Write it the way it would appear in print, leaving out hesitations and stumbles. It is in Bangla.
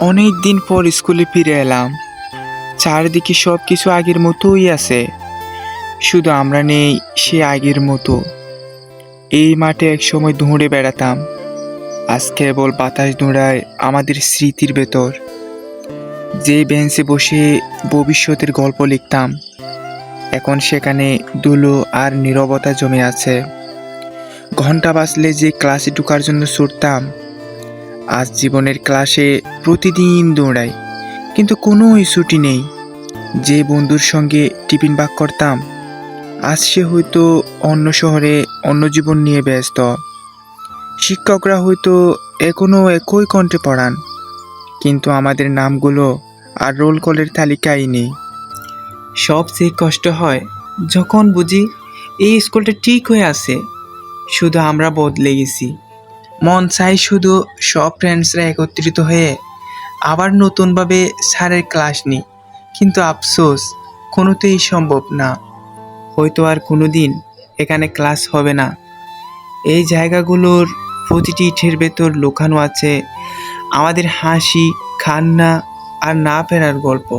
অনেক দিন পর স্কুলে ফিরে এলাম। চারদিকে সব কিছু আগের মতোই আছে, শুধু আমরা নেই সে আগের মতো। এই মাঠে একসময় দৌড়ে বেড়াতাম, আজ কেবল বাতাস দৌড়ায় আমাদের স্মৃতির ভেতর। যে বেঞ্চে বসে ভবিষ্যতের গল্প লিখতাম, এখন সেখানে ধুলো আর নীরবতা জমে আছে। ঘন্টা বাজলে যে ক্লাসে ঢোকার জন্য ছুটতাম, আজ জীবনের ক্লাসে প্রতিদিন দৌড়াই, কিন্তু কোনো ছুটি নেই। যে বন্ধুর সঙ্গে টিফিন ভাগ করতাম, আজ সে হয়তো অন্য শহরে অন্য জীবন নিয়ে ব্যস্ত। শিক্ষকরা হয়তো এখনো একই কণ্ঠে পড়ান, কিন্তু আমাদের নামগুলো আর রোল কলের তালিকায় নেই। সবচেয়ে কষ্ট হয় যখন বুঝি এই স্কুলটা ঠিক হয়ে আছে, শুধু আমরা বদলে গেছি। মন চাই শুধু সব ফ্রেন্ডসরা একত্রিত হয়ে আবার নতুনভাবে স্যারের ক্লাস নিই, কিন্তু আফসোস কোনোতেই সম্ভব না। হয়তো আর কোনো দিন এখানে ক্লাস হবে না। এই জায়গাগুলোর প্রতিটি ইটের ভেতর লুকানো আছে আমাদের হাসি, কান্না আর না ফেরার গল্প।